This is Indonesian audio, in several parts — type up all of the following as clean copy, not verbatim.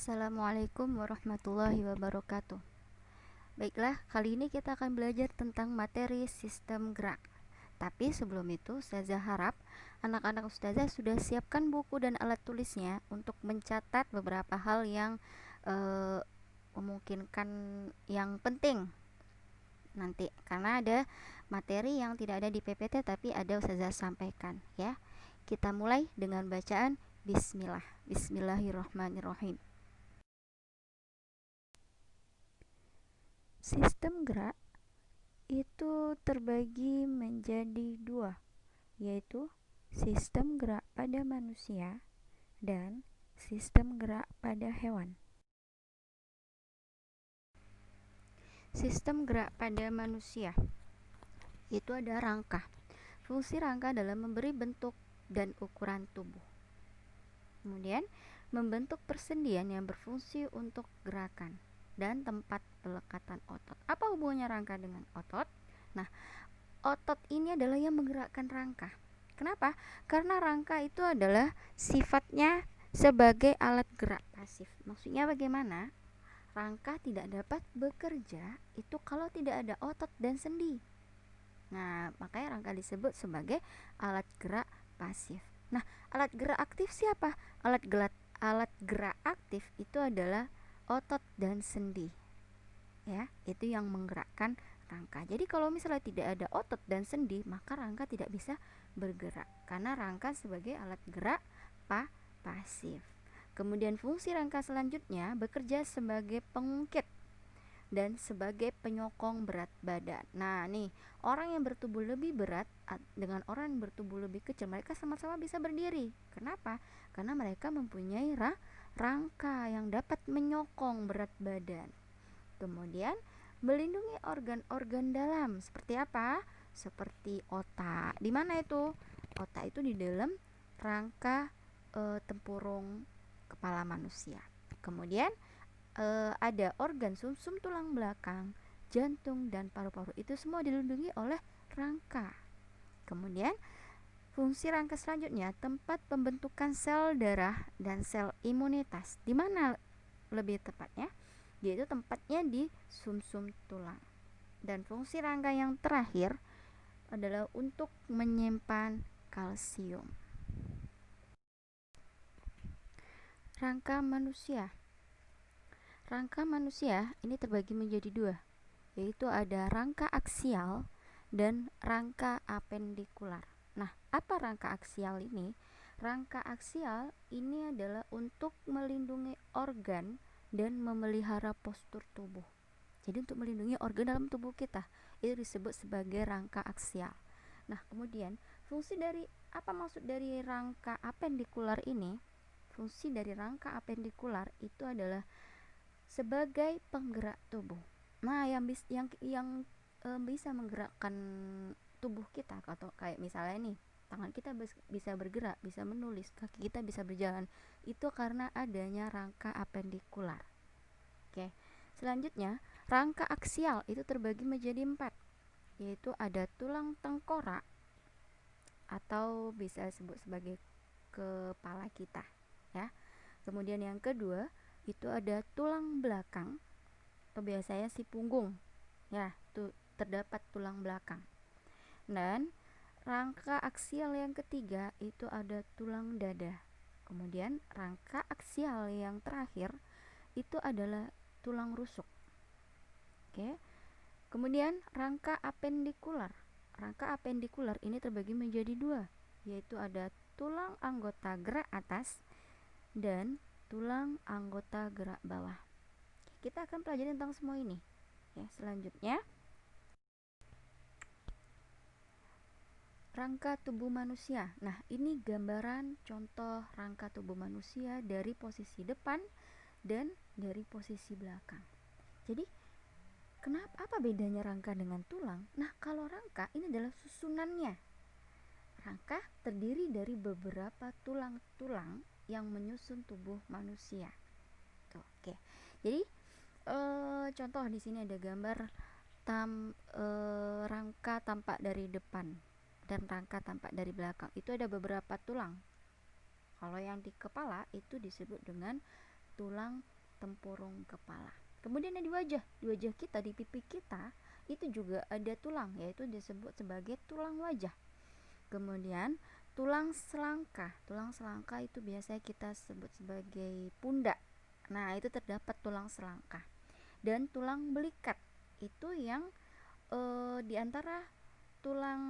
Assalamualaikum warahmatullahi wabarakatuh. Baiklah, kali ini kita akan belajar tentang materi sistem gerak. Tapi sebelum itu, Ustazah harap anak-anak Ustazah sudah siapkan buku dan alat tulisnya untuk mencatat beberapa hal yang memungkinkan yang penting nanti, karena ada materi yang tidak ada di PPT tapi ada Ustazah sampaikan ya. Kita mulai dengan bacaan Bismillahirrahmanirrahim. Sistem gerak itu terbagi menjadi dua, yaitu sistem gerak pada manusia dan sistem gerak pada hewan. Sistem gerak pada manusia itu ada rangka. Fungsi rangka adalah memberi bentuk dan ukuran tubuh. Kemudian, membentuk persendian yang berfungsi untuk gerakan dan tempat pelekatan otot. Apa hubungannya rangka dengan otot? Nah, otot ini adalah yang menggerakkan rangka. Kenapa? Karena rangka itu adalah sifatnya sebagai alat gerak pasif. Maksudnya bagaimana? Rangka tidak dapat bekerja itu kalau tidak ada otot dan sendi. Nah, makanya rangka disebut sebagai alat gerak pasif. Nah, alat gerak aktif siapa? Alat gerak aktif itu adalah otot dan sendi, ya, itu yang menggerakkan rangka. Jadi kalau misalnya tidak ada otot dan sendi, maka rangka tidak bisa bergerak karena rangka sebagai alat gerak pasif. Kemudian fungsi rangka selanjutnya bekerja sebagai pengungkit dan sebagai penyokong berat badan. Nah, nih, orang yang bertubuh lebih berat dengan orang yang bertubuh lebih kecil, mereka sama-sama bisa berdiri. Kenapa? Karena mereka mempunyai rangka yang dapat menyokong berat badan. Kemudian melindungi organ-organ dalam seperti apa? Seperti otak. Di mana itu? Otak itu di dalam rangka tempurung kepala manusia. Kemudian ada organ sumsum tulang belakang, jantung dan paru-paru. Itu semua dilindungi oleh rangka. Kemudian fungsi rangka selanjutnya tempat pembentukan sel darah dan sel imunitas. Di mana lebih tepatnya? Yaitu tempatnya di sumsum tulang. Dan fungsi rangka yang terakhir adalah untuk menyimpan kalsium. Rangka manusia. Rangka manusia ini terbagi menjadi dua, yaitu ada rangka aksial dan rangka apendikular. Nah, apa rangka aksial ini? Rangka aksial ini adalah untuk melindungi organ dan memelihara postur tubuh. Jadi untuk melindungi organ dalam tubuh kita, itu disebut sebagai rangka aksial. Nah, kemudian fungsi dari apa maksud dari rangka apendikular ini? Fungsi dari rangka apendikular itu adalah sebagai penggerak tubuh. Nah, yang bisa menggerakkan tubuh kita, atau kayak misalnya nih, tangan kita bisa bergerak, bisa menulis, kaki kita bisa berjalan, itu karena adanya rangka apendikular. Oke. Selanjutnya, rangka aksial itu terbagi menjadi 4, yaitu ada tulang tengkorak atau bisa disebut sebagai kepala kita, ya. Kemudian yang kedua itu ada tulang belakang atau biasanya si punggung, ya, tuh terdapat tulang belakang. Dan rangka aksial yang ketiga itu ada tulang dada. Kemudian rangka aksial yang terakhir itu adalah tulang rusuk. Oke. Kemudian rangka apendikular. Rangka apendikular ini terbagi menjadi dua, yaitu ada tulang anggota gerak atas dan tulang anggota gerak bawah. Kita akan pelajari tentang semua ini. Ya, selanjutnya rangka tubuh manusia. Nah, ini gambaran contoh rangka tubuh manusia dari posisi depan dan dari posisi belakang. Jadi, apa bedanya rangka dengan tulang? Nah, kalau rangka ini adalah susunannya. Rangka terdiri dari beberapa tulang-tulang yang menyusun tubuh manusia. Tuh, oke. Jadi, contoh di sini ada gambar rangka tampak dari depan dan rangka tampak dari belakang. Itu ada beberapa tulang. Kalau yang di kepala itu disebut dengan tulang tempurung kepala. Kemudian di wajah kita, di pipi kita itu juga ada tulang, yaitu disebut sebagai tulang wajah. Kemudian tulang selangka itu biasanya kita sebut sebagai pundak. Nah, itu terdapat tulang selangka. Dan tulang belikat itu yang di antara tulang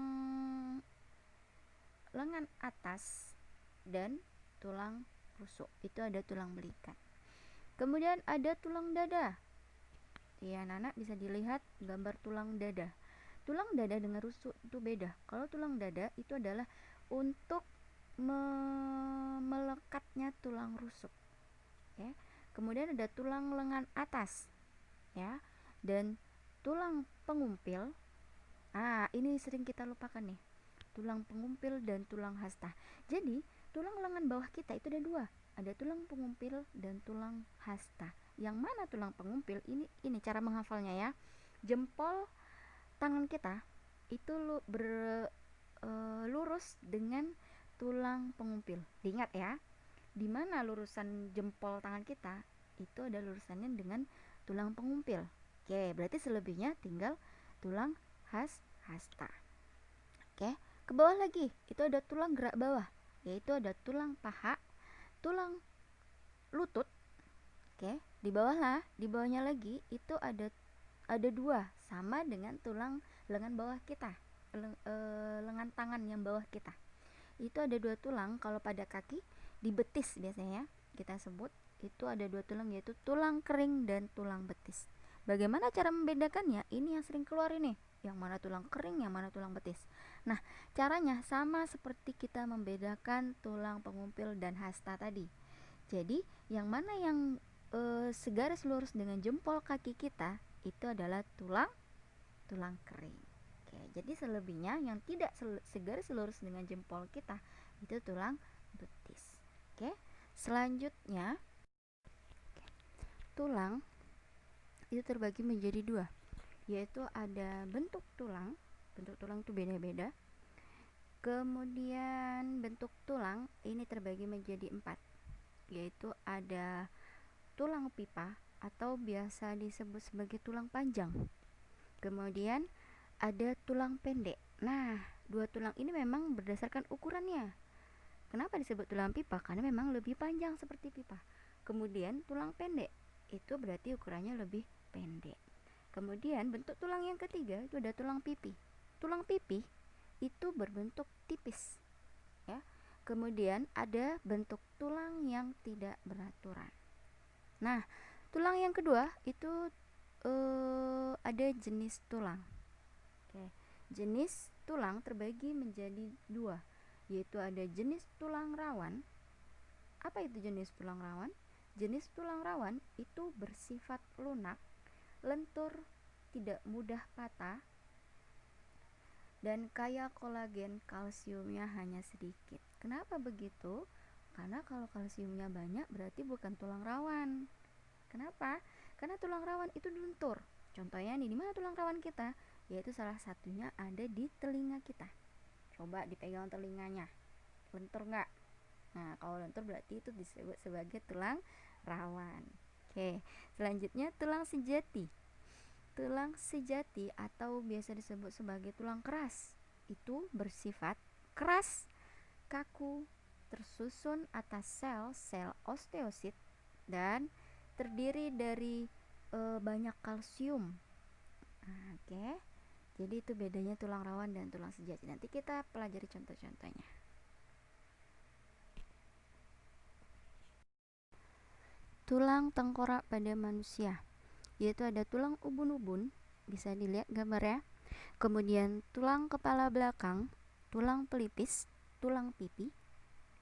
lengan atas dan tulang rusuk itu ada tulang belikat. Kemudian ada tulang dada. Ya, anak bisa dilihat gambar tulang dada. Tulang dada dengan rusuk itu beda. Kalau tulang dada itu adalah untuk melekatnya tulang rusuk. Ya. Kemudian ada tulang lengan atas, ya, dan tulang pengumpil. Ini sering kita lupakan nih. Tulang pengumpil dan tulang hasta. Jadi, tulang lengan bawah kita itu ada dua. Ada tulang pengumpil dan tulang hasta. Yang mana tulang pengumpil? Ini cara menghafalnya ya. Jempol tangan kita itu lurus dengan tulang pengumpil. Diingat ya. Di mana lurusan jempol tangan kita itu ada lurusannya dengan tulang pengumpil. Oke, berarti selebihnya tinggal tulang hasta. Oke. Ke bawah lagi, itu ada tulang gerak bawah, yaitu ada tulang paha, tulang lutut. Oke, di bawahnya lagi itu ada dua, sama dengan tulang lengan bawah kita, lengan tangan yang bawah kita. Itu ada dua tulang. Kalau pada kaki, di betis biasanya kita sebut, itu ada dua tulang, yaitu tulang kering dan tulang betis. Bagaimana cara membedakannya? Ini yang sering keluar ini, yang mana tulang kering, yang mana tulang betis. Nah, caranya sama seperti kita membedakan tulang pengumpil dan hasta tadi. Jadi, yang mana yang segaris lurus dengan jempol kaki kita itu adalah tulang kering. Oke, jadi selebihnya yang tidak segaris lurus dengan jempol kita itu tulang betis. Oke, selanjutnya tulang itu terbagi menjadi dua, yaitu ada bentuk tulang itu beda-beda. Kemudian bentuk tulang ini terbagi menjadi 4, yaitu ada tulang pipa atau biasa disebut sebagai tulang panjang. Kemudian ada tulang pendek. Nah, dua tulang ini memang berdasarkan ukurannya. Kenapa disebut tulang pipa? Karena memang lebih panjang seperti pipa. Kemudian tulang pendek itu berarti ukurannya lebih pendek. Kemudian bentuk tulang yang ketiga itu ada tulang pipi. Tulang pipi itu berbentuk tipis, ya. Kemudian ada bentuk tulang yang tidak beraturan. Nah, tulang yang kedua itu ada jenis tulang. Oke. Jenis tulang terbagi menjadi dua, yaitu ada jenis tulang rawan. Apa itu jenis tulang rawan? Jenis tulang rawan itu bersifat lunak, lentur, tidak mudah patah, dan kaya kolagen, kalsiumnya hanya sedikit. Kenapa begitu? Karena kalau kalsiumnya banyak berarti bukan tulang rawan. Kenapa? Karena tulang rawan itu lentur. Contohnya nih, di mana tulang rawan kita? Yaitu salah satunya ada di telinga kita. Coba dipegang telinganya, lentur nggak? Nah, kalau lentur berarti itu disebut sebagai tulang rawan. Oke, selanjutnya tulang sejati. Tulang sejati atau biasa disebut sebagai tulang keras itu bersifat keras, kaku, tersusun atas sel-sel osteosit dan terdiri dari banyak kalsium. Oke. Jadi itu bedanya tulang rawan dan tulang sejati. Nanti kita pelajari contoh-contohnya. Tulang tengkorak pada manusia, yaitu ada tulang ubun-ubun, bisa dilihat gambarnya. Kemudian tulang kepala belakang, tulang pelipis, tulang pipi,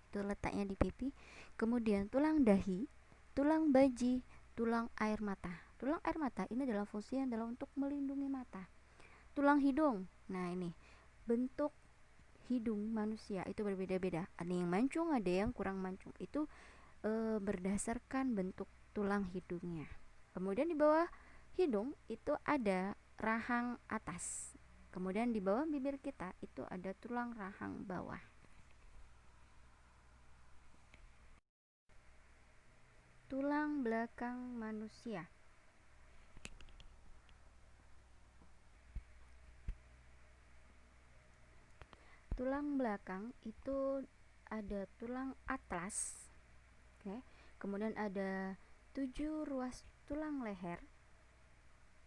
itu letaknya di pipi. Kemudian tulang dahi, tulang baji, tulang air mata. Tulang air mata ini adalah fungsi yang adalah untuk melindungi mata. Tulang hidung, nah ini bentuk hidung manusia itu berbeda-beda. Ada yang mancung, ada yang kurang mancung. Itu berdasarkan bentuk tulang hidungnya. Kemudian di bawah hidung itu ada rahang atas. Kemudian di bawah bibir kita itu ada tulang rahang bawah. tulang belakang manusia. Tulang belakang itu ada tulang atlas, oke. Kemudian ada 7 ruas tulang leher.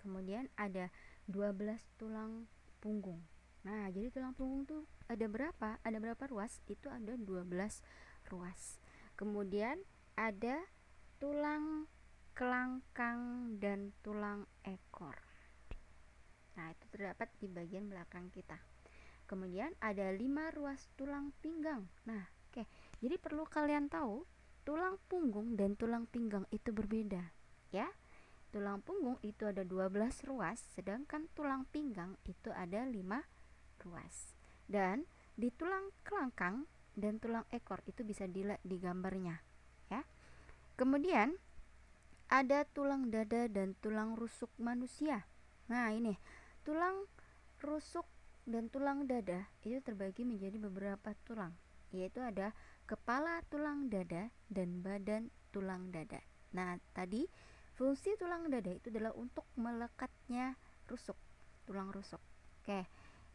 Kemudian ada 12 tulang punggung. Nah, jadi tulang punggung tuh ada berapa? Ada berapa ruas? Itu ada 12 ruas. Kemudian ada tulang kelangkang dan tulang ekor. Nah, itu terdapat di bagian belakang kita. Kemudian ada 5 ruas tulang pinggang. Nah, oke. Jadi perlu kalian tahu, tulang punggung dan tulang pinggang itu berbeda, ya. Tulang punggung itu ada 12 ruas, sedangkan tulang pinggang itu ada 5 ruas. Dan di tulang kelangkang dan tulang ekor itu bisa dilihat di gambarnya, ya. Kemudian ada tulang dada dan tulang rusuk manusia. Nah, ini tulang rusuk dan tulang dada itu terbagi menjadi beberapa tulang, yaitu ada kepala tulang dada dan badan tulang dada. Nah, tadi fungsi tulang dada itu adalah untuk melekatnya tulang rusuk. Oke.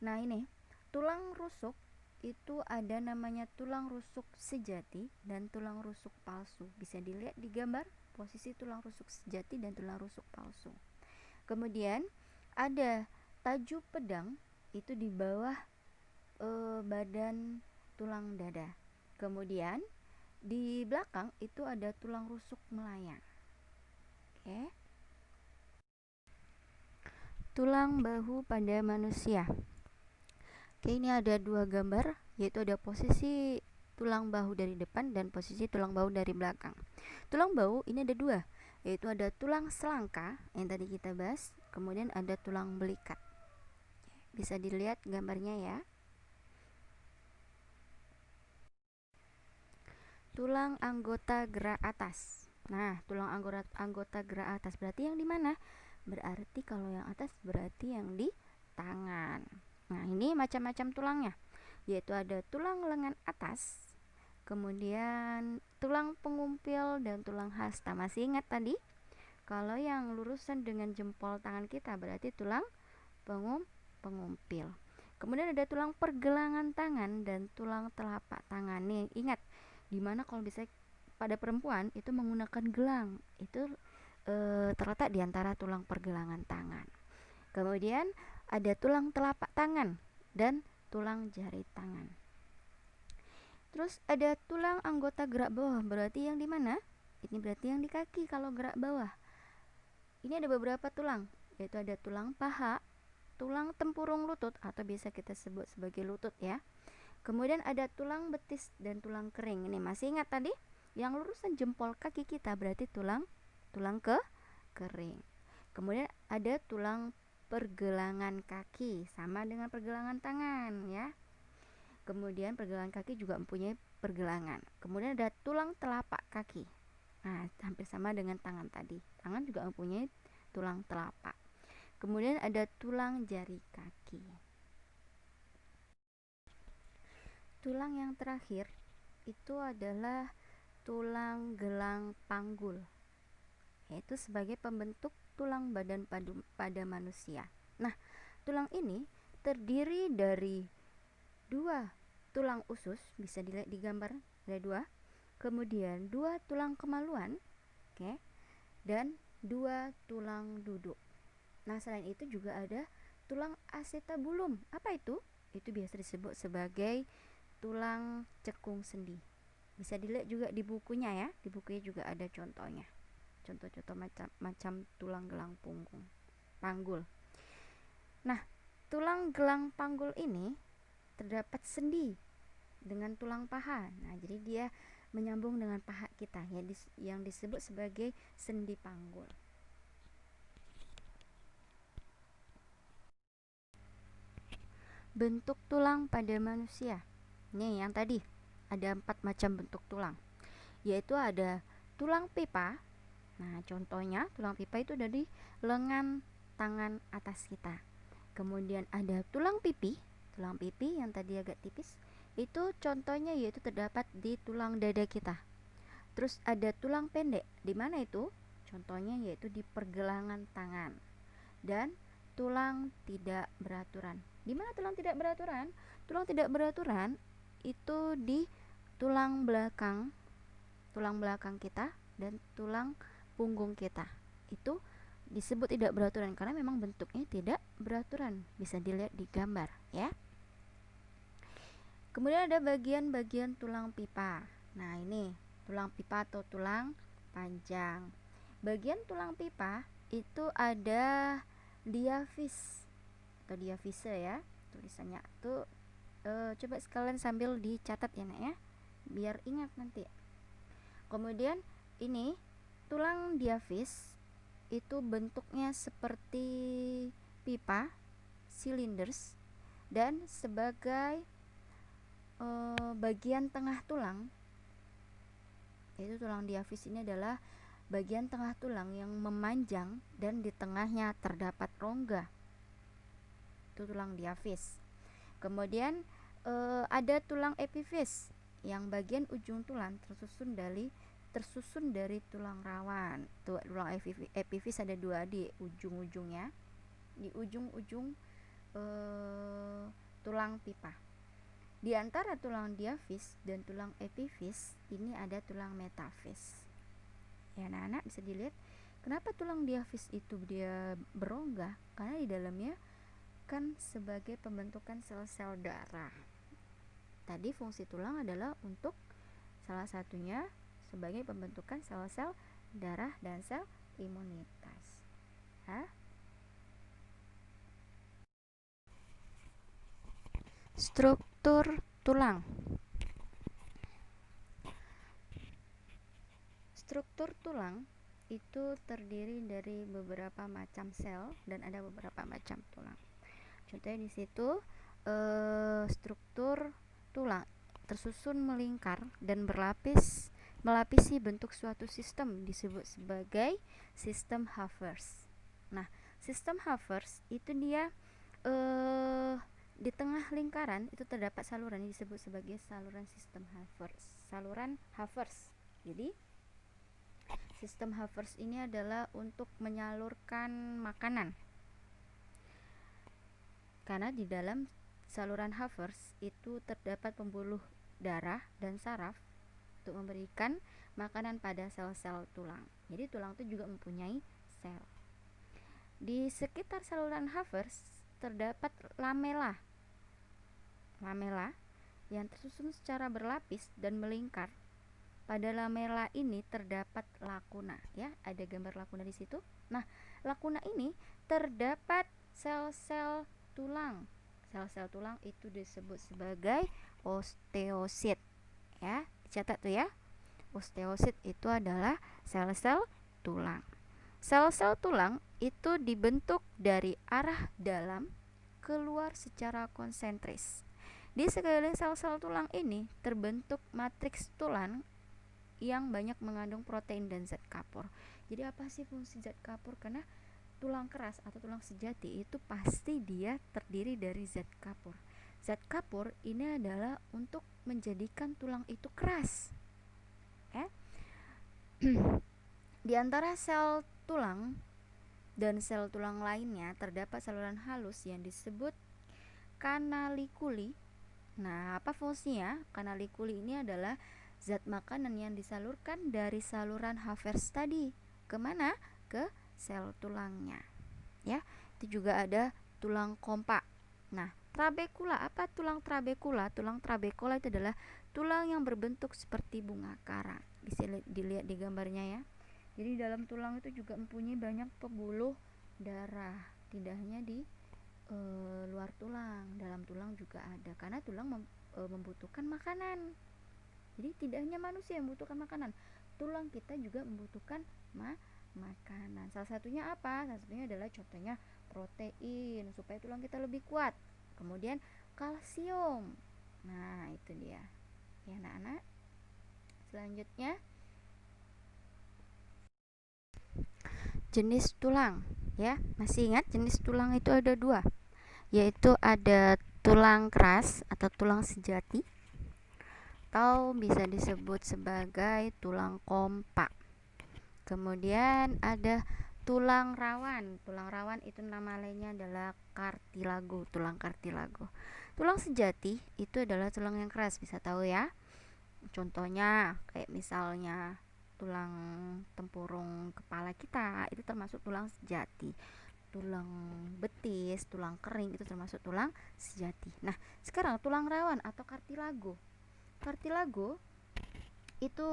Nah, ini tulang rusuk itu ada namanya tulang rusuk sejati dan tulang rusuk palsu. Bisa dilihat di gambar posisi tulang rusuk sejati dan tulang rusuk palsu. Kemudian ada taju pedang itu di bawah badan tulang dada. Kemudian di belakang itu ada tulang rusuk melayang. Oke. Tulang bahu pada manusia. Oke, ini ada 2 gambar, yaitu ada posisi tulang bahu dari depan dan posisi tulang bahu dari belakang. Tulang bahu ini ada 2, yaitu ada tulang selangka yang tadi kita bahas, kemudian ada tulang belikat. Bisa dilihat gambarnya ya. Tulang anggota gerak atas. Nah, tulang anggota gerak atas berarti yang di mana? Berarti kalau yang atas berarti yang di tangan. Nah, ini macam-macam tulangnya, yaitu ada tulang lengan atas, kemudian tulang pengumpil dan tulang hasta. Masih ingat tadi? Kalau yang lurusan dengan jempol tangan kita berarti tulang pengumpil. Kemudian ada tulang pergelangan tangan dan tulang telapak tangan. Nih, ingat, dimana kalau bisa pada perempuan itu menggunakan gelang, itu terletak di antara tulang pergelangan tangan. Kemudian ada tulang telapak tangan dan tulang jari tangan. Terus ada tulang anggota gerak bawah, berarti yang di mana? Ini berarti yang di kaki kalau gerak bawah. Ini ada beberapa tulang, yaitu ada tulang paha, tulang tempurung lutut atau biasa kita sebut sebagai lutut ya. Kemudian ada tulang betis dan tulang kering. Ini masih ingat tadi? Yang lurusan jempol kaki kita berarti tulang kering. Kemudian ada tulang pergelangan kaki, sama dengan pergelangan tangan ya. Kemudian pergelangan kaki juga mempunyai pergelangan. Kemudian ada tulang telapak kaki. Nah, hampir sama dengan tangan tadi. Tangan juga mempunyai tulang telapak. Kemudian ada tulang jari kaki. Tulang yang terakhir itu adalah tulang gelang panggul, yaitu sebagai pembentuk tulang badan pada manusia. Nah, tulang ini terdiri dari 2 tulang usus, bisa dilihat di gambar, ada 2. Kemudian 2 tulang kemaluan, oke, dan 2 tulang duduk. Nah, selain itu juga ada tulang acetabulum. Apa itu? Itu biasa disebut sebagai tulang cekung sendi. Bisa dilihat juga di bukunya ya. Di bukunya juga ada contohnya. Contoh-contoh macam tulang gelang panggul. Nah, tulang gelang panggul ini terdapat sendi dengan tulang paha. Nah, jadi dia menyambung dengan paha kita ya, yang disebut sebagai sendi panggul. Bentuk tulang pada manusia. Nih yang tadi ada 4 macam bentuk tulang, yaitu ada tulang pipa. Nah, contohnya tulang pipa itu ada di lengan tangan atas kita. Kemudian ada tulang pipi. Tulang pipi yang tadi agak tipis, itu contohnya yaitu terdapat di tulang dada kita. Terus ada tulang pendek. Di mana itu? Contohnya yaitu di pergelangan tangan. Dan tulang tidak beraturan. Di mana tulang tidak beraturan? Tulang tidak beraturan itu di tulang belakang kita dan tulang punggung kita. Itu disebut tidak beraturan karena memang bentuknya tidak beraturan. Bisa dilihat di gambar ya. Kemudian ada bagian-bagian tulang pipa. Nah, ini tulang pipa atau tulang panjang. Bagian tulang pipa itu ada diafis atau diafise ya. Tulisannya tuh coba sekalian sambil dicatat ya, Nak ya. Biar ingat nanti. Kemudian ini tulang diafis itu bentuknya seperti pipa, cylinders, dan sebagai bagian tengah tulang, yaitu tulang diafis ini adalah bagian tengah tulang yang memanjang dan di tengahnya terdapat rongga. Itu tulang diafis. Kemudian ada tulang epifis yang bagian ujung tulang tersusun dari tulang rawan. Tulang epifis ada dua di ujung-ujungnya, di ujung-ujung tulang pipa. Di antara tulang diafis dan tulang epifis ini ada tulang metafis. Ya, anak-anak bisa dilihat kenapa tulang diafis itu dia berongga, karena di dalamnya kan sebagai pembentukan sel-sel darah. Tadi fungsi tulang adalah untuk salah satunya sebagai pembentukan sel-sel darah dan sel imunitas. Struktur tulang. Struktur tulang itu terdiri dari beberapa macam sel dan ada beberapa macam tulang. Contohnya di situ struktur tulang tersusun melingkar dan melapisi bentuk suatu sistem disebut sebagai sistem Haffers. Nah, sistem Haffers itu dia di tengah lingkaran itu terdapat saluran yang disebut sebagai saluran sistem Haffers. Saluran Haffers. Jadi sistem Haffers ini adalah untuk menyalurkan makanan. Karena di dalam saluran Haffers itu terdapat pembuluh darah dan saraf untuk memberikan makanan pada sel-sel tulang. Jadi tulang itu juga mempunyai sel. Di sekitar saluran Haffers terdapat lamela yang tersusun secara berlapis dan melingkar. Pada lamela ini terdapat lakuna ya, ada gambar lakuna di situ. Nah, lakuna ini terdapat sel-sel tulang. Sel-sel tulang itu disebut sebagai osteosit. Ya, dicatat tuh ya. Osteosit itu adalah sel-sel tulang. Sel-sel tulang itu dibentuk dari arah dalam keluar secara konsentris. Di sekeliling sel-sel tulang ini terbentuk matriks tulang yang banyak mengandung protein dan zat kapur. Jadi apa sih fungsi zat kapur? Karena tulang keras atau tulang sejati itu pasti dia terdiri dari zat kapur. Zat kapur ini adalah untuk menjadikan tulang itu keras. Di antara sel tulang dan sel tulang lainnya terdapat saluran halus yang disebut kanalikuli. Nah, apa fungsinya? Kanalikuli ini adalah zat makanan yang disalurkan dari saluran Haffers tadi. Kemana? Ke sel tulangnya. Ya, itu juga ada tulang kompa. Nah, trabekula, apa tulang trabekula? Tulang trabekula itu adalah tulang yang berbentuk seperti bunga karang. Bisa dilihat di gambarnya ya. Jadi dalam tulang itu juga mempunyai banyak pembuluh darah, tidak hanya di luar tulang, dalam tulang juga ada, karena tulang membutuhkan makanan. Jadi tidak hanya manusia yang membutuhkan makanan, tulang kita juga membutuhkan makanan. Salah satunya apa? Salah satunya adalah contohnya protein supaya tulang kita lebih kuat. Kemudian kalsium. Nah, itu dia. Ya, anak-anak. Selanjutnya jenis tulang. Ya, masih ingat jenis tulang itu ada dua, yaitu ada tulang keras atau tulang sejati atau bisa disebut sebagai tulang kompa. Kemudian ada tulang rawan. Tulang rawan itu nama lainnya adalah kartilago, tulang kartilago. Tulang sejati itu adalah tulang yang keras, bisa tahu ya. Contohnya kayak misalnya tulang tempurung kepala kita itu termasuk tulang sejati. Tulang betis, tulang kering itu termasuk tulang sejati. Nah, sekarang tulang rawan atau kartilago. Kartilago itu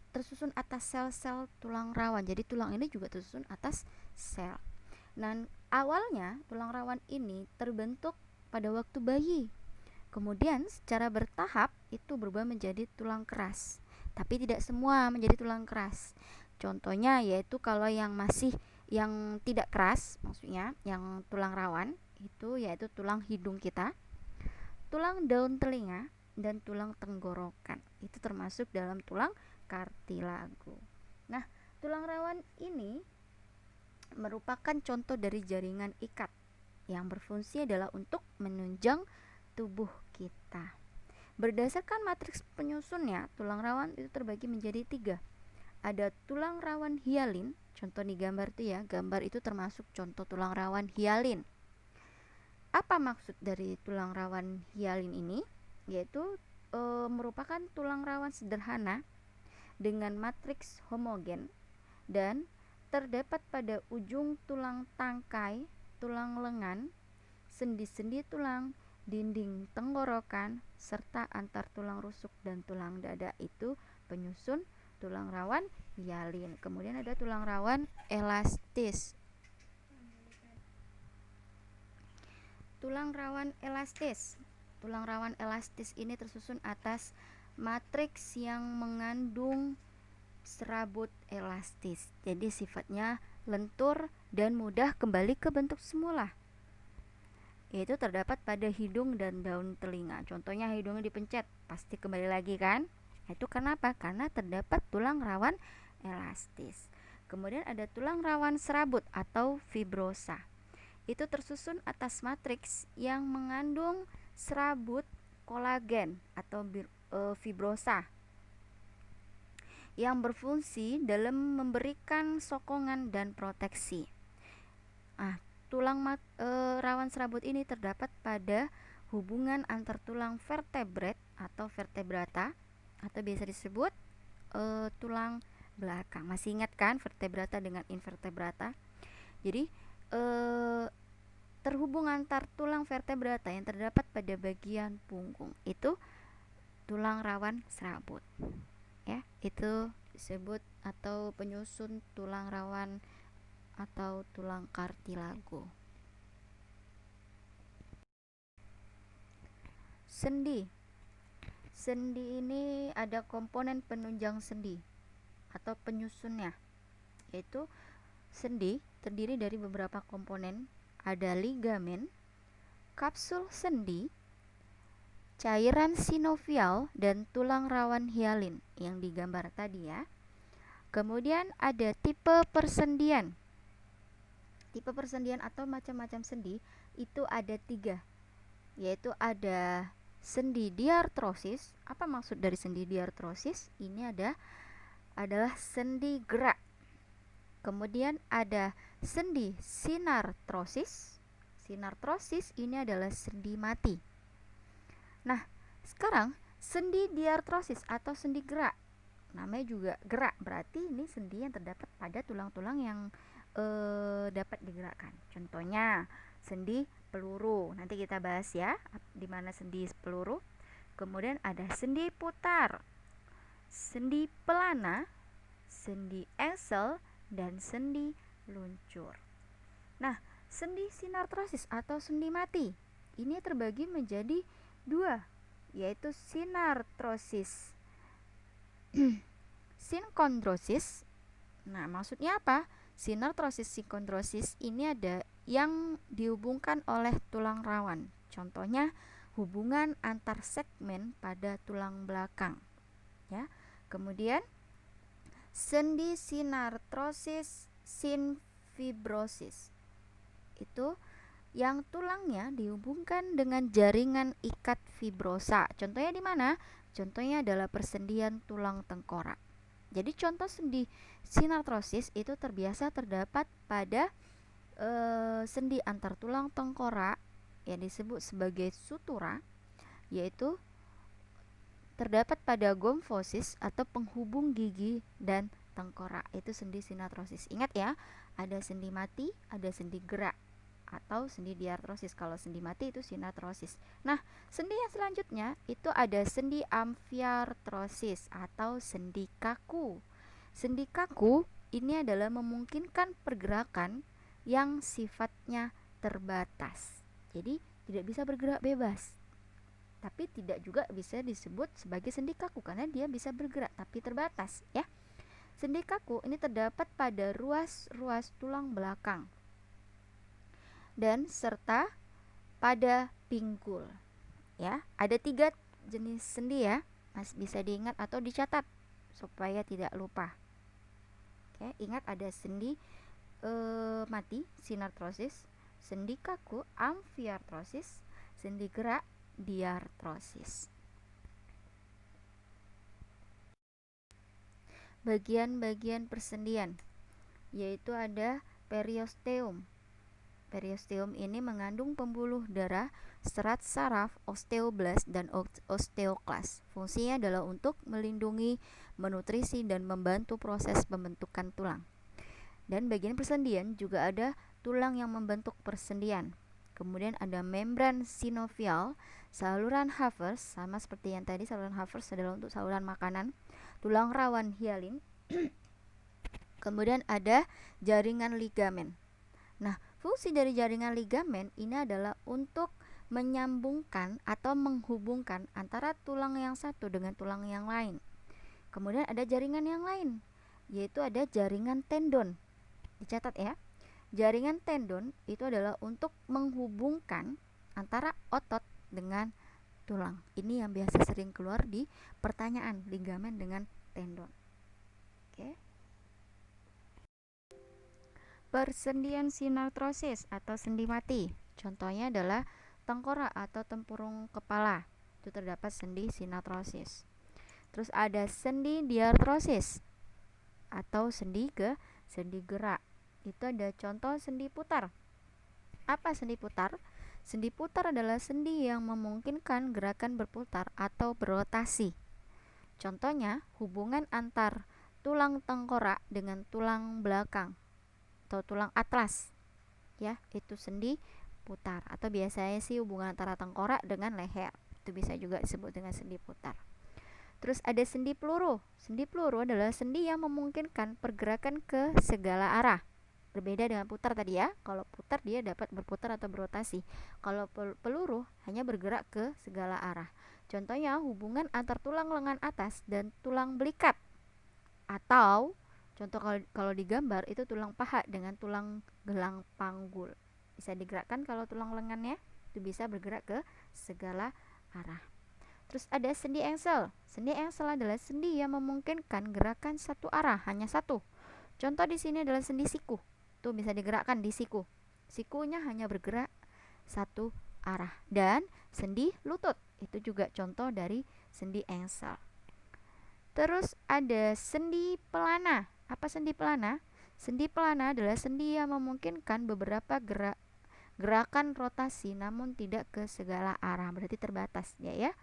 tersusun atas sel-sel tulang rawan. Jadi tulang ini juga tersusun atas sel. Dan awalnya tulang rawan ini terbentuk pada waktu bayi. Kemudian secara bertahap itu berubah menjadi tulang keras. Tapi tidak semua menjadi tulang keras. Contohnya yaitu kalau yang tidak keras, maksudnya yang tulang rawan itu yaitu tulang hidung kita, tulang daun telinga, dan tulang tenggorokan. Itu termasuk dalam tulang kartilago. Nah, tulang rawan ini merupakan contoh dari jaringan ikat yang berfungsi adalah untuk menunjang tubuh kita. Berdasarkan matriks penyusunnya, tulang rawan itu terbagi menjadi 3. Ada tulang rawan hialin, contoh di gambar itu ya, gambar itu termasuk contoh tulang rawan hialin. Apa maksud dari tulang rawan hialin ini? Yaitu merupakan tulang rawan sederhana dengan matriks homogen dan terdapat pada ujung tulang tangkai, tulang lengan, sendi-sendi tulang, dinding tenggorokan, serta antar tulang rusuk dan tulang dada. Itu penyusun tulang rawan hialin. Kemudian ada tulang rawan elastis. Tulang rawan elastis. Tulang rawan elastis ini tersusun atas matriks yang mengandung serabut elastis. Jadi sifatnya lentur dan mudah kembali ke bentuk semula. Yaitu terdapat pada hidung dan daun telinga. Contohnya hidungnya dipencet, pasti kembali lagi kan? Itu kenapa? Karena terdapat tulang rawan elastis. Kemudian ada tulang rawan serabut atau fibrosa. Itu tersusun atas matriks yang mengandung serabut kolagen atau fibrosa yang berfungsi dalam memberikan sokongan dan proteksi. Tulang rawan serabut ini terdapat pada hubungan antar tulang vertebrat atau vertebrata atau biasa disebut tulang belakang. Masih ingat kan vertebrata dengan invertebrata? Jadi terhubung antar tulang vertebrata yang terdapat pada bagian punggung itu tulang rawan serabut. Ya, itu disebut atau penyusun tulang rawan atau tulang kartilago. Sendi. Sendi ini ada komponen penunjang sendi atau penyusunnya, yaitu sendi terdiri dari beberapa komponen. Ada ligamen, kapsul sendi, cairan sinovial, dan tulang rawan hialin yang digambar tadi ya. Kemudian ada tipe persendian. Tipe persendian atau macam-macam sendi itu ada 3, yaitu ada sendi diartrosis. Apa maksud dari sendi diartrosis? Ini adalah sendi gerak. Kemudian ada sendi sinartrosis. Sinartrosis ini adalah sendi mati. Nah, sekarang sendi diartrosis atau sendi gerak. Namanya juga gerak, berarti ini sendi yang terdapat pada tulang-tulang yang dapat digerakkan. Contohnya sendi peluru. Nanti kita bahas ya di mana sendi peluru. Kemudian ada sendi putar, sendi pelana, sendi engsel, dan sendi luncur. Nah, sendi sinartrosis atau sendi mati ini terbagi menjadi 2, yaitu sinartrosis sinkondrosis. Nah, maksudnya apa? Sinartrosis sinkondrosis ini ada yang dihubungkan oleh tulang rawan. Contohnya hubungan antar segmen pada tulang belakang. Ya. Kemudian sendi sinartrosis sinfibrosis itu yang tulangnya dihubungkan dengan jaringan ikat fibrosa. Contohnya di mana? Contohnya adalah persendian tulang tengkorak. Jadi contoh sendi sinartrosis itu terbiasa terdapat pada sendi antar tulang tengkorak yang disebut sebagai sutura, yaitu terdapat pada gomfosis atau penghubung gigi dan tengkorak. Itu sendi sinartrosis. Ingat ya, ada sendi mati, ada sendi gerak atau sendi diartrosis. Kalau sendi mati itu sinartrosis. Nah, sendi yang selanjutnya itu ada sendi amfiartrosis atau sendi kaku. Sendi kaku ini adalah memungkinkan pergerakan yang sifatnya terbatas. Jadi tidak bisa bergerak bebas. Tapi tidak juga bisa disebut sebagai sendi kaku karena dia bisa bergerak tapi terbatas, ya. Sendi kaku ini terdapat pada ruas-ruas tulang belakang dan serta pada pinggul, ya. Ada 3 jenis sendi ya, bisa diingat atau dicatat supaya tidak lupa. Oke, ingat ada sendi mati sinartrosis, sendi kaku amfiartrosis, sendi gerak diartrosis. Bagian-bagian persendian yaitu ada periosteum. Periosteum ini mengandung pembuluh darah, serat saraf, osteoblast dan osteoklas. Fungsinya adalah untuk melindungi, menutrisi dan membantu proses pembentukan tulang. Dan bagian persendian juga ada tulang yang membentuk persendian. Kemudian ada membran sinovial, saluran Havers, sama seperti yang tadi, saluran Havers adalah untuk saluran makanan, tulang rawan hialin. Kemudian ada jaringan ligamen. Nah, fungsi dari jaringan ligamen ini adalah untuk menyambungkan atau menghubungkan antara tulang yang satu dengan tulang yang lain. Kemudian ada jaringan yang lain, yaitu ada jaringan tendon. Dicatat ya. Jaringan tendon itu adalah untuk menghubungkan antara otot dengan tulang. Ini yang biasa sering keluar di pertanyaan, ligamen dengan tendon. Oke. Persendian sinartrosis atau sendi mati. Contohnya adalah tengkorak atau tempurung kepala. Itu terdapat sendi sinartrosis. Terus ada sendi diartrosis atau sendi gerak. Itu ada contoh sendi putar. Apa sendi putar? Sendi putar adalah sendi yang memungkinkan gerakan berputar atau berotasi. Contohnya hubungan antar tulang tengkorak dengan tulang belakang atau tulang atlas, ya, itu sendi putar. Atau biasanya sih hubungan antara tengkorak dengan leher, itu bisa juga disebut dengan sendi putar. Terus ada sendi peluru. Sendi peluru adalah sendi yang memungkinkan pergerakan ke segala arah. Berbeda dengan putar tadi ya. Kalau putar dia dapat berputar atau berotasi. Kalau peluru hanya bergerak ke segala arah. Contohnya hubungan antar tulang lengan atas dan tulang belikat. Atau contoh kalau digambar itu tulang paha dengan tulang gelang panggul. Bisa digerakkan kalau tulang lengannya itu bisa bergerak ke segala arah. Terus ada sendi engsel. Sendi engsel adalah sendi yang memungkinkan gerakan satu arah, hanya satu. Contoh di sini adalah sendi siku. Tuh bisa digerakkan di siku. Sikunya hanya bergerak satu arah. Dan sendi lutut. Itu juga contoh dari sendi engsel. Terus ada sendi pelana. Apa sendi pelana? Sendi pelana adalah sendi yang memungkinkan beberapa gerakan rotasi namun tidak ke segala arah. Berarti terbatas ya.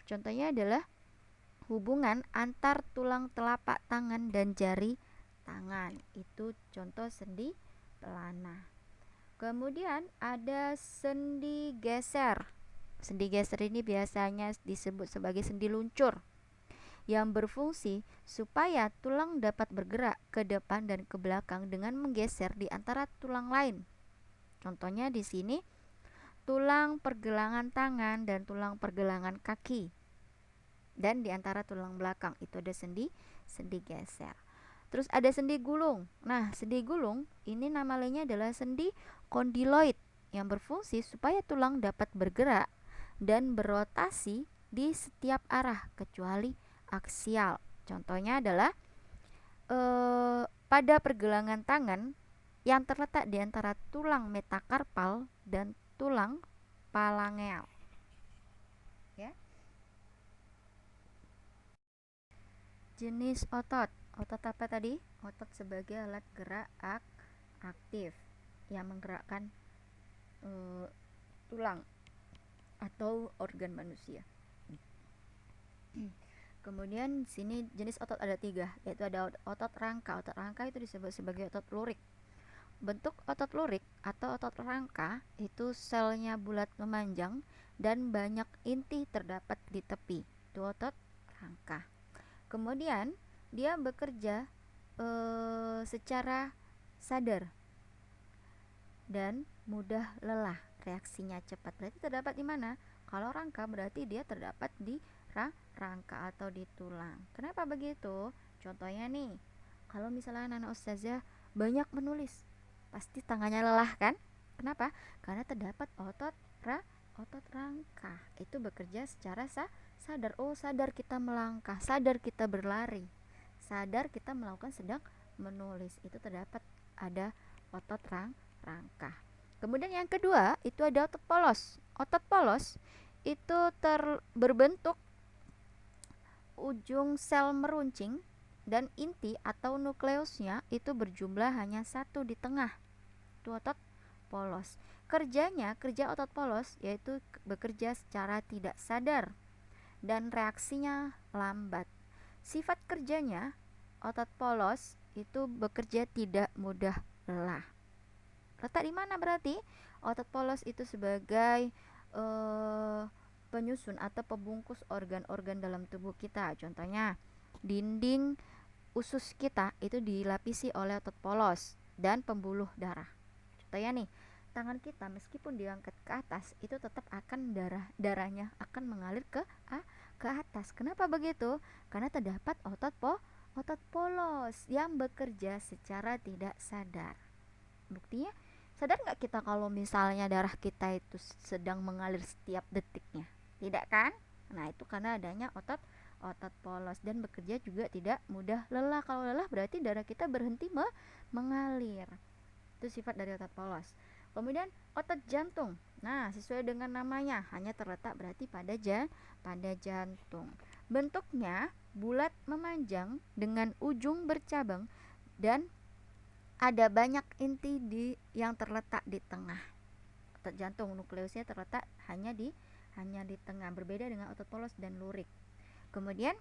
Contohnya adalah hubungan antar tulang telapak tangan dan jari tangan. Itu contoh sendi pelana. Kemudian ada sendi geser. Sendi geser ini biasanya disebut sebagai sendi luncur, yang berfungsi supaya tulang dapat bergerak ke depan dan ke belakang dengan menggeser di antara tulang lain. Contohnya di sini tulang pergelangan tangan dan tulang pergelangan kaki. Dan di antara tulang belakang itu ada sendi geser. Terus ada sendi gulung. Nah, sendi gulung ini nama lainnya adalah sendi kondiloid yang berfungsi supaya tulang dapat bergerak dan berotasi di setiap arah kecuali aksial. Contohnya adalah pada pergelangan tangan yang terletak di antara tulang metakarpal dan tulang palangeal. Ya. jenis otot. Otot apa tadi? Otot sebagai alat gerak aktif yang menggerakkan tulang atau organ manusia. Kemudian sini jenis otot ada 3, yaitu ada otot rangka. Otot rangka itu disebut sebagai otot lurik. Bentuk otot lurik atau otot rangka itu selnya bulat memanjang dan banyak inti terdapat di tepi. Itu otot rangka. Kemudian dia bekerja secara sadar dan mudah lelah. Reaksinya cepat. Berarti terdapat di mana? Kalau rangka berarti dia terdapat di rangka atau di tulang. Kenapa begitu? Contohnya nih, kalau misalnya anak ustazah banyak menulis, pasti tangannya lelah kan? Kenapa? Karena terdapat otot rangka. Itu bekerja secara sadar. Oh, sadar kita melangkah, sadar kita berlari, sadar kita melakukan sedang menulis. Itu terdapat ada otot rangka. Kemudian yang kedua itu ada otot polos. Otot polos itu berbentuk ujung sel meruncing dan inti atau nukleusnya itu berjumlah hanya 1 di tengah. Itu otot polos. Kerja otot polos yaitu bekerja secara tidak sadar dan reaksinya lambat. Sifat kerjanya otot polos itu bekerja tidak mudah lelah. Letak di mana berarti? Otot polos itu sebagai penyusun atau pembungkus organ-organ dalam tubuh kita. Contohnya, dinding usus kita itu dilapisi oleh otot polos dan pembuluh darah. Contohnya nih, tangan kita meskipun diangkat ke atas itu tetap akan darahnya akan mengalir ke atas. Kenapa begitu? Karena terdapat otot polos yang bekerja secara tidak sadar. Buktinya, sadar nggak kita kalau misalnya darah kita itu sedang mengalir setiap detiknya? Tidak kan? Nah, itu karena adanya otot polos dan bekerja juga tidak mudah lelah. Kalau lelah berarti darah kita berhenti mengalir. Itu sifat dari otot polos. Kemudian otot jantung. Nah, sesuai dengan namanya, hanya terletak berarti pada jantung. Bentuknya bulat memanjang dengan ujung bercabang dan ada banyak inti yang terletak di tengah. Otot jantung nukleusnya terletak hanya di tengah, berbeda dengan otot polos dan lurik. Kemudian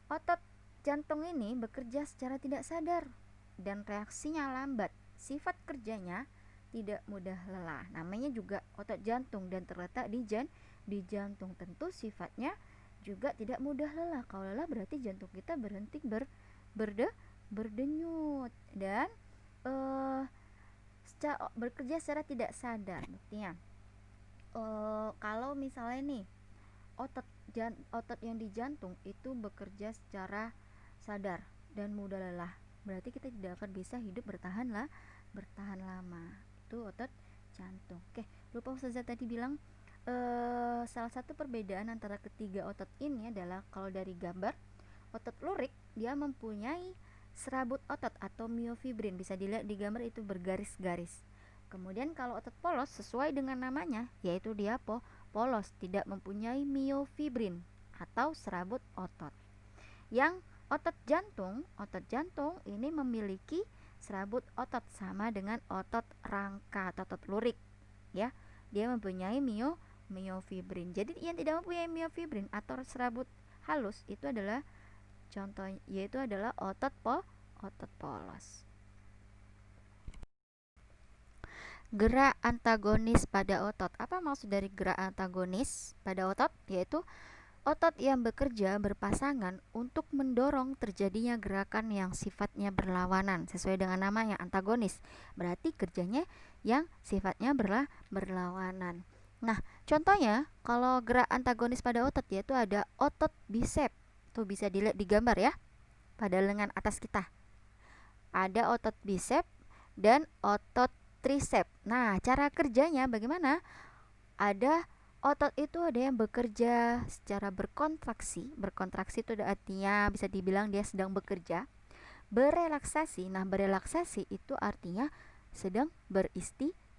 otot jantung ini bekerja secara tidak sadar dan reaksinya lambat. Sifat kerjanya tidak mudah lelah. Namanya juga otot jantung dan terletak di jantung. Tentu sifatnya juga tidak mudah lelah. Kalau lelah berarti jantung kita berhenti berdenyut dan bekerja secara tidak sadar. Buktinya, kalau misalnya nih otot yang di jantung itu bekerja secara sadar dan mudah lelah, berarti kita tidak akan bisa hidup bertahan lama. Itu otot jantung. Oke, lupa Ustazah tadi bilang salah satu perbedaan antara ketiga otot ini adalah kalau dari gambar, otot lurik dia mempunyai serabut otot atau miofibrin, bisa dilihat di gambar itu bergaris-garis. Kemudian kalau otot polos sesuai dengan namanya, yaitu dia polos, tidak mempunyai miofibrin atau serabut otot. Yang otot jantung ini memiliki serabut otot sama dengan otot rangka atau otot lurik, ya. Dia mempunyai miofibrin. Jadi yang tidak mempunyai miofibrin atau serabut halus itu adalah contohnya yaitu adalah otot polos. Gerak antagonis pada otot. Apa maksud dari gerak antagonis pada otot? Yaitu otot yang bekerja berpasangan untuk mendorong terjadinya gerakan yang sifatnya berlawanan. Sesuai dengan namanya, antagonis. Berarti kerjanya yang sifatnya berlawanan. Nah, contohnya kalau gerak antagonis pada otot yaitu ada otot bisep. Tuh bisa dilihat di gambar ya, pada lengan atas kita. Ada otot bisep dan otot trisep. Nah, cara kerjanya bagaimana? Ada otot itu ada yang bekerja secara berkontraksi. Berkontraksi itu artinya bisa dibilang dia sedang bekerja. Berelaksasi. Nah, berelaksasi itu artinya sedang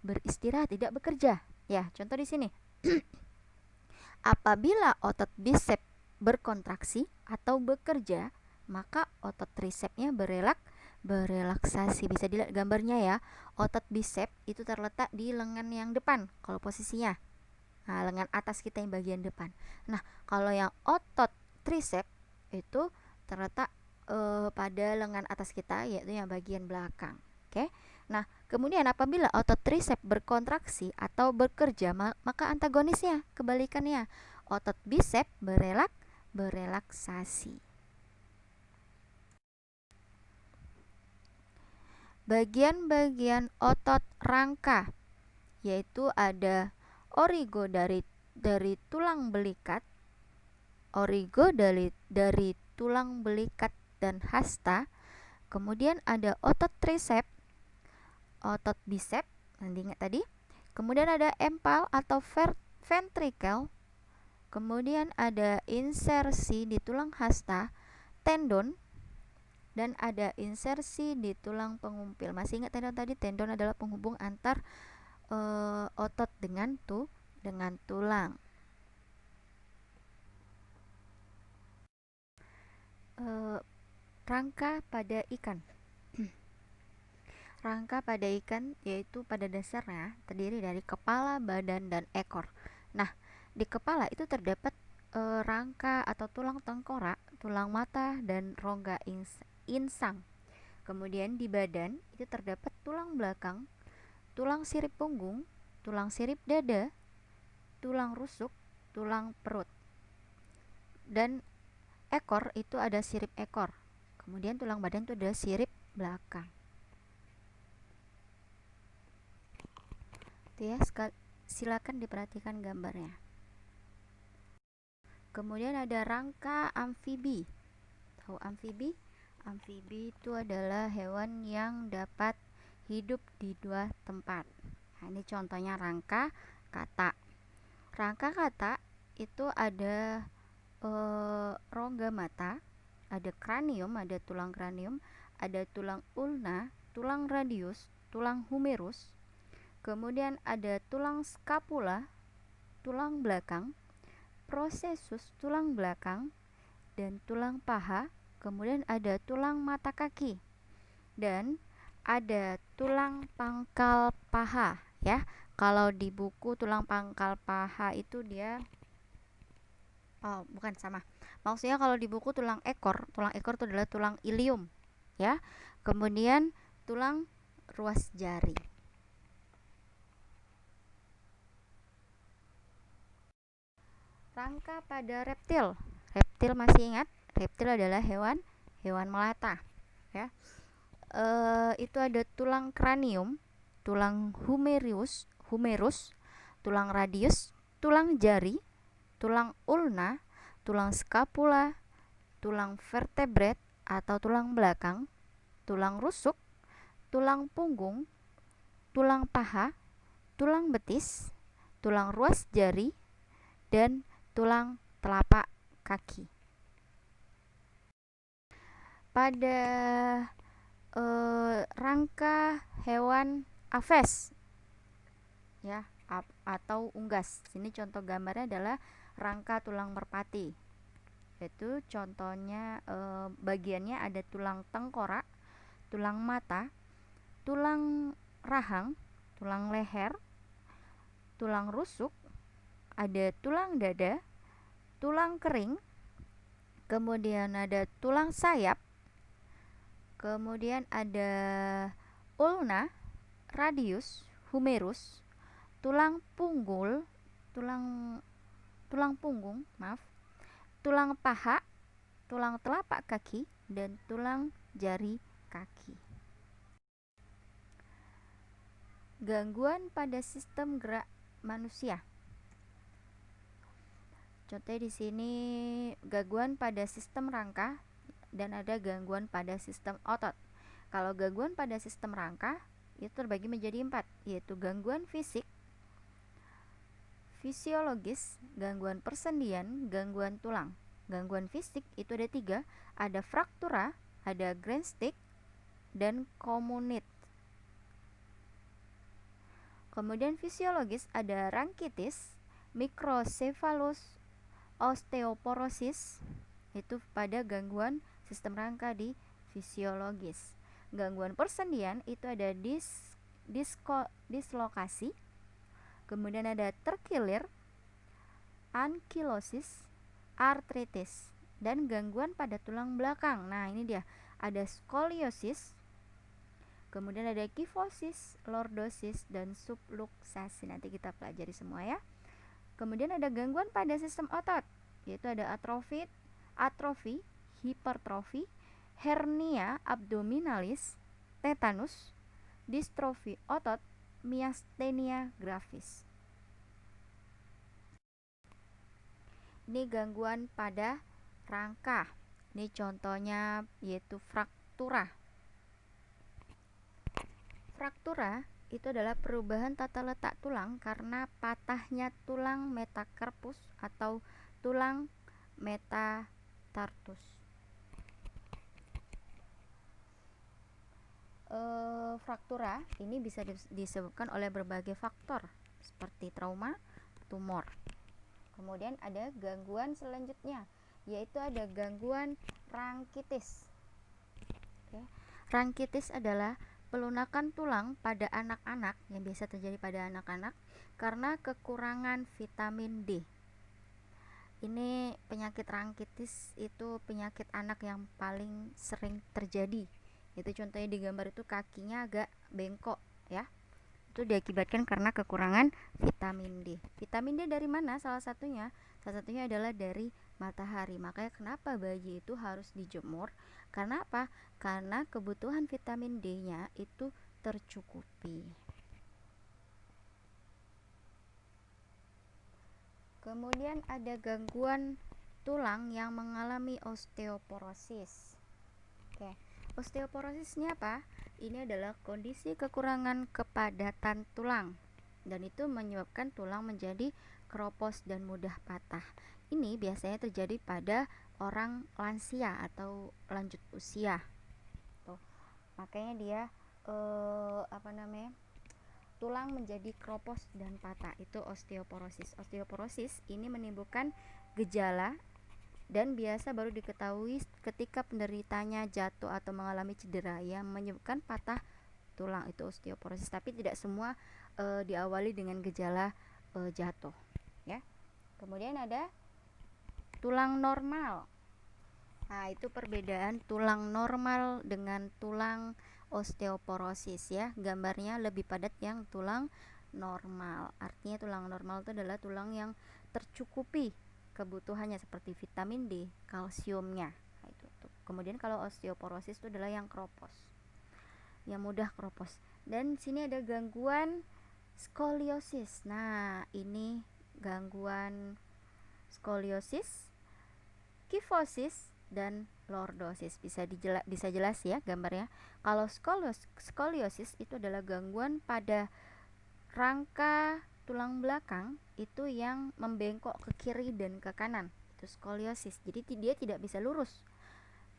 beristirahat, tidak bekerja. Ya, contoh di sini. Apabila otot bisep berkontraksi atau bekerja, maka otot tricepsnya berelaksasi. Bisa dilihat gambarnya ya. Otot bicep itu terletak di lengan yang depan kalau posisinya. Nah, lengan atas kita yang bagian depan. Nah, kalau yang otot triceps itu terletak pada lengan atas kita, yaitu yang bagian belakang. Oke. Nah, kemudian apabila otot triceps berkontraksi atau bekerja, maka antagonisnya kebalikannya. Otot bicep berelaksasi. Bagian-bagian otot rangka yaitu ada origo dari tulang belikat, origo dari tulang belikat dan hasta. Kemudian ada otot triceps, otot bicep, nanti ingat tadi. Kemudian ada empal atau ventricle. Kemudian ada insersi di tulang hasta, tendon, dan ada insersi di tulang pengumpil. Masih ingat tendon tadi? Tendon adalah penghubung antar otot dengan tulang. Rangka pada ikan. Rangka pada ikan yaitu pada dasarnya terdiri dari kepala, badan, dan ekor. Nah, di kepala itu terdapat rangka atau tulang tengkorak, tulang mata, dan rongga insang. Kemudian di badan itu terdapat tulang belakang, tulang sirip punggung, tulang sirip dada, tulang rusuk, tulang perut. Dan ekor itu ada sirip ekor. Kemudian tulang badan itu ada sirip belakang. Itu ya, silakan diperhatikan gambarnya. Kemudian ada rangka amfibi. Tahu amfibi? Amfibi itu adalah hewan yang dapat hidup di dua tempat. Nah, ini contohnya rangka kata. Rangka kata itu ada rongga mata, ada kranium, ada tulang kranium, ada tulang ulna, tulang radius, tulang humerus. Kemudian ada tulang scapula, tulang belakang, processus tulang belakang, dan tulang paha. Kemudian ada tulang mata kaki dan ada tulang pangkal paha ya. Kalau di buku tulang pangkal paha itu dia bukan sama. Maksudnya kalau di buku tulang ekor itu adalah tulang ilium ya. Kemudian tulang ruas jari. Rangka pada reptil. Reptil masih ingat? Reptil adalah hewan melata ya. Itu ada tulang kranium, tulang humerus, tulang radius, tulang jari, tulang ulna, tulang scapula, tulang vertebrate atau tulang belakang, tulang rusuk, tulang punggung, tulang paha, tulang betis, tulang ruas jari, dan tulang telapak kaki. Pada rangka hewan aves ya atau unggas. Sini contoh gambarnya adalah rangka tulang merpati. Itu contohnya bagiannya ada tulang tengkorak, tulang mata, tulang rahang, tulang leher, tulang rusuk, ada tulang dada, tulang kering, kemudian ada tulang sayap, kemudian ada ulna, radius, humerus, tulang punggung, tulang paha, tulang telapak kaki, dan tulang jari kaki. Gangguan pada sistem gerak manusia. Contohnya di sini gangguan pada sistem rangka dan ada gangguan pada sistem otot. Kalau gangguan pada sistem rangka itu terbagi menjadi 4, yaitu gangguan fisik, fisiologis, gangguan persendian, gangguan tulang. Gangguan fisik itu ada 3, ada fraktura, ada grand stick, dan communit. Kemudian fisiologis ada rangkitis, microcephalus, Osteoporosis itu pada gangguan sistem rangka di fisiologis. Gangguan persendian itu ada dislokasi, kemudian ada terkilir, ankilosis, artritis, dan gangguan pada tulang belakang. Nah, ini dia, ada skoliosis, kemudian ada kifosis, lordosis, dan subluxasi. Nanti kita pelajari semua ya. Kemudian ada gangguan pada sistem otot, yaitu ada atrofi, hipertrofi, hernia abdominalis, tetanus, distrofi otot, miastenia gravis. Ini gangguan pada rangka. Ini contohnya yaitu fraktura. Fraktura itu adalah perubahan tata letak tulang karena patahnya tulang metacarpus atau tulang metatarsus. Fraktura ini bisa disebabkan oleh berbagai faktor seperti trauma, tumor. Kemudian ada gangguan selanjutnya, yaitu ada gangguan rangkitis. Rangkitis adalah pelunakan tulang pada anak-anak, yang biasa terjadi pada anak-anak karena kekurangan vitamin D. Ini penyakit rangkitis itu penyakit anak yang paling sering terjadi. Itu contohnya di gambar itu, kakinya agak bengkok ya. Itu diakibatkan karena kekurangan vitamin D. Vitamin D dari mana? Salah satunya adalah dari matahari. Makanya kenapa bayi itu harus dijemur? Karena apa? Karena kebutuhan vitamin D-nya itu tercukupi. Kemudian ada gangguan tulang yang mengalami osteoporosis. Osteoporosis ini apa? Ini adalah kondisi kekurangan kepadatan tulang, dan itu menyebabkan tulang menjadi keropos dan mudah patah. Ini biasanya terjadi pada orang lansia atau lanjut usia. Makanya dia tulang menjadi keropos dan patah. Itu osteoporosis. Osteoporosis ini menimbulkan gejala dan biasa baru diketahui ketika penderitanya jatuh atau mengalami cedera yang menyebabkan patah tulang. Itu osteoporosis, tapi tidak semua diawali dengan gejala jatuh ya. Kemudian ada tulang normal. Nah, itu perbedaan tulang normal dengan tulang osteoporosis ya. Gambarnya lebih padat yang tulang normal. Artinya tulang normal itu adalah tulang yang tercukupi kebutuhannya seperti vitamin D, kalsiumnya. Nah, itu tuh. Kemudian kalau osteoporosis itu adalah yang keropos, yang mudah keropos. Dan sini ada gangguan skoliosis. Nah, ini gangguan skoliosis, kifosis, dan lordosis. Bisa jelas ya gambarnya. Kalau skoliosis itu adalah gangguan pada rangka tulang belakang itu yang membengkok ke kiri dan ke kanan. Itu skoliosis. Jadi dia tidak bisa lurus.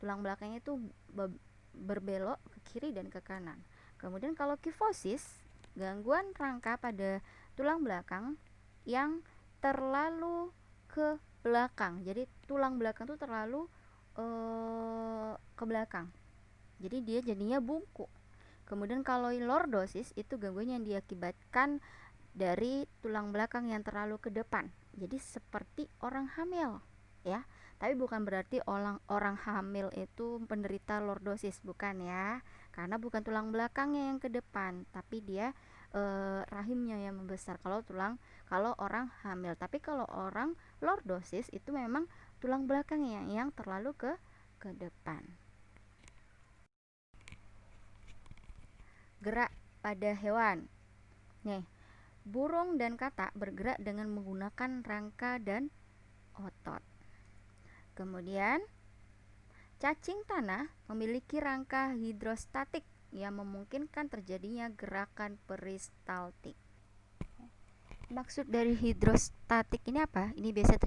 Tulang belakangnya itu berbelok ke kiri dan ke kanan. Kemudian kalau kifosis, gangguan rangka pada tulang belakang yang terlalu ke belakang. Jadi tulang belakang itu terlalu ke belakang. Jadi dia jadinya bungkuk. Kemudian kalau lordosis itu gangguan yang diakibatkan dari tulang belakang yang terlalu ke depan. Jadi seperti orang hamil ya. Tapi bukan berarti orang hamil itu penderita lordosis, bukan ya. Karena bukan tulang belakangnya yang ke depan, tapi dia rahimnya yang membesar kalau orang hamil. Tapi kalau orang lordosis itu memang tulang belakangnya yang terlalu ke depan. Gerak pada hewan. Nih, burung dan katak bergerak dengan menggunakan rangka dan otot. Kemudian, cacing tanah memiliki rangka hidrostatik yang memungkinkan terjadinya gerakan peristaltik. Maksud dari hidrostatik ini apa? Ini biasa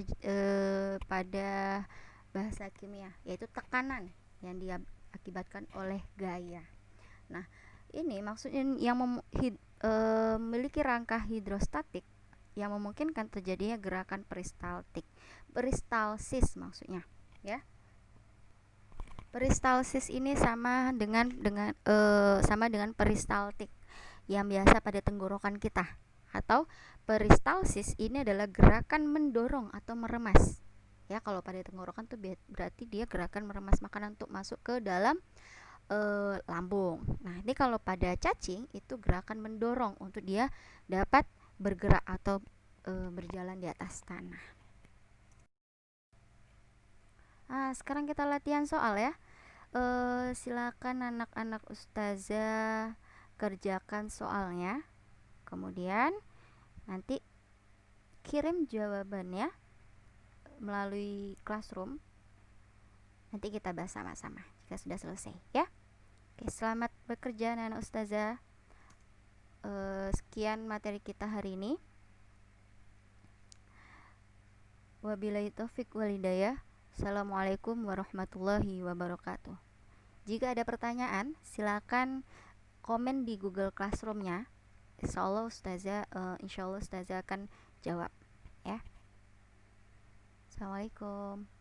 pada bahasa kimia, yaitu tekanan yang diakibatkan oleh gaya. Nah, ini maksudnya yang memiliki rangka hidrostatik yang memungkinkan terjadinya gerakan peristaltik. Peristalsis maksudnya, ya. Peristalsis ini sama dengan peristaltik yang biasa pada tenggorokan kita. Atau peristalsis ini adalah gerakan mendorong atau meremas. Ya, kalau pada tenggorokan tuh berarti dia gerakan meremas makanan untuk masuk ke dalam lambung. Nah, ini kalau pada cacing itu gerakan mendorong untuk dia dapat bergerak atau berjalan di atas tanah. Sekarang kita latihan soal ya. Silakan anak-anak ustazah kerjakan soalnya. Kemudian nanti kirim jawabannya melalui classroom. Nanti kita bahas sama-sama jika sudah selesai ya. Oke, selamat bekerja anak-anak ustazah. Sekian materi kita hari ini. Wabillahi taufik wal hidayah. Assalamualaikum warahmatullahi wabarakatuh. Jika ada pertanyaan, silakan komen di Google Classroom-nya. Insyaallah ustazah akan jawab ya. Assalamualaikum.